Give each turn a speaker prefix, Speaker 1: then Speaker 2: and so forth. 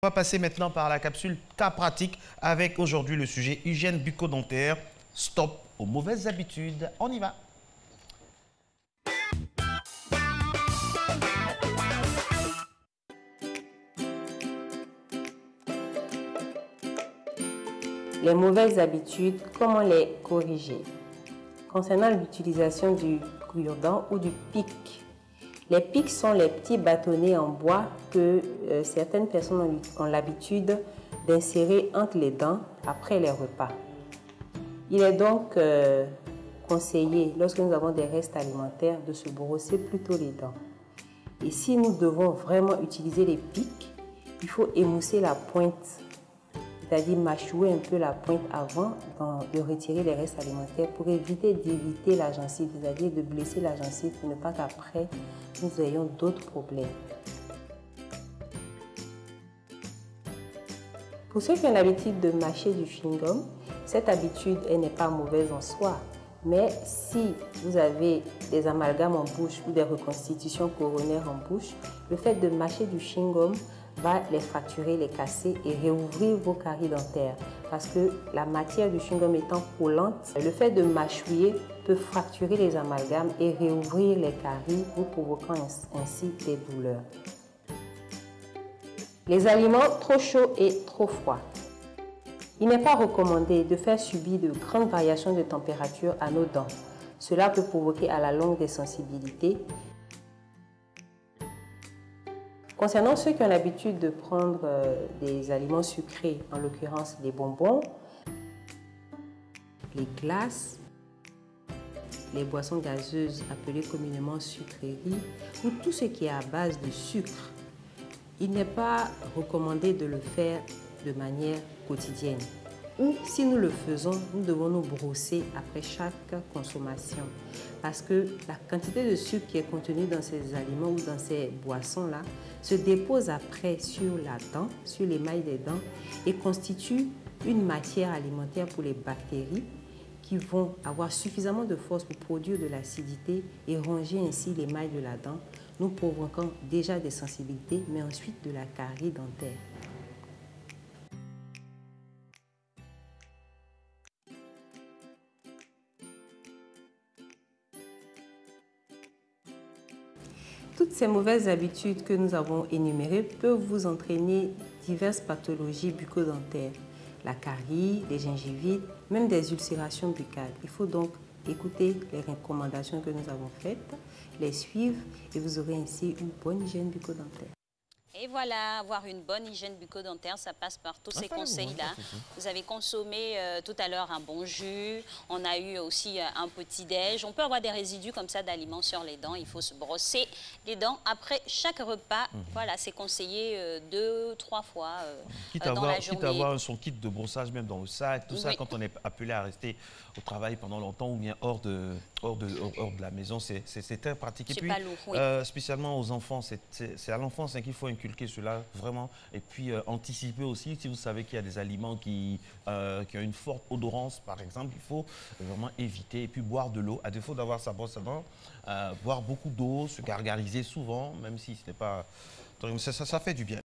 Speaker 1: On va passer maintenant par la capsule cas pratique avec aujourd'hui le sujet hygiène bucco-dentaire. Stop aux mauvaises habitudes. On y va.
Speaker 2: Les mauvaises habitudes, comment les corriger? Concernant l'utilisation du cure-dent ou du pic, les pics sont les petits bâtonnets en bois que certaines personnes ont l'habitude d'insérer entre les dents après les repas. Il est donc conseillé, lorsque nous avons des restes alimentaires, de se brosser plutôt les dents. Et si nous devons vraiment utiliser les pics, il faut émousser la pointe, c'est-à-dire mâchouer un peu la pointe avant de retirer les restes alimentaires pour éviter d'irriter la gencive, c'est-à-dire de blesser la gencive pour ne pas qu'après nous ayons d'autres problèmes. Pour ceux qui ont l'habitude de mâcher du chewing-gum, cette habitude n'est pas mauvaise en soi. Mais si vous avez des amalgames en bouche ou des reconstitutions coronaires en bouche, le fait de mâcher du chewing-gum va les fracturer, les casser et réouvrir vos caries dentaires. Parce que la matière du chewing-gum étant collante, le fait de mâchouiller peut fracturer les amalgames et réouvrir les caries, vous provoquant ainsi des douleurs. Les aliments trop chauds et trop froids. Il n'est pas recommandé de faire subir de grandes variations de température à nos dents. Cela peut provoquer à la longue des sensibilités. Concernant ceux qui ont l'habitude de prendre des aliments sucrés, en l'occurrence les bonbons, les glaces, les boissons gazeuses appelées communément sucreries, ou tout ce qui est à base de sucre, il n'est pas recommandé de le faire de manière quotidienne. Ou si nous le faisons, nous devons nous brosser après chaque consommation. Parce que la quantité de sucre qui est contenue dans ces aliments ou dans ces boissons-là se dépose après sur la dent, sur l'émail des dents et constitue une matière alimentaire pour les bactéries qui vont avoir suffisamment de force pour produire de l'acidité et ronger ainsi l'émail de la dent, nous provoquant déjà des sensibilités, mais ensuite de la carie dentaire. Toutes ces mauvaises habitudes que nous avons énumérées peuvent vous entraîner diverses pathologies bucco-dentaires, la carie, les gingivites, même des ulcérations buccales. Il faut donc écouter les recommandations que nous avons faites, les suivre et vous aurez ainsi une bonne hygiène bucco-dentaire.
Speaker 3: Et voilà, avoir une bonne hygiène bucco-dentaire, ça passe par tous ces conseils-là. Vous avez consommé tout à l'heure un bon jus, on a eu aussi un petit déj. On peut avoir des résidus comme ça d'aliments sur les dents. Il faut se brosser les dents après chaque repas. Voilà, c'est conseillé 2-3 fois dans la journée.
Speaker 1: Quitte à avoir son kit de brossage même dans le sac, tout ça, quand on est appelé à rester au travail pendant longtemps ou bien hors de la maison, c'est très pratique. Et puis,
Speaker 3: pas lourd, oui.
Speaker 1: spécialement aux enfants, c'est à l'enfance qu'il faut inculquer cela vraiment. Et puis anticiper aussi, si vous savez qu'il y a des aliments qui ont une forte odorance, par exemple, il faut vraiment éviter. Et puis boire de l'eau, à défaut d'avoir sa brosse à dents, boire beaucoup d'eau, se gargariser souvent, même si ce n'est pas... Ça fait du bien.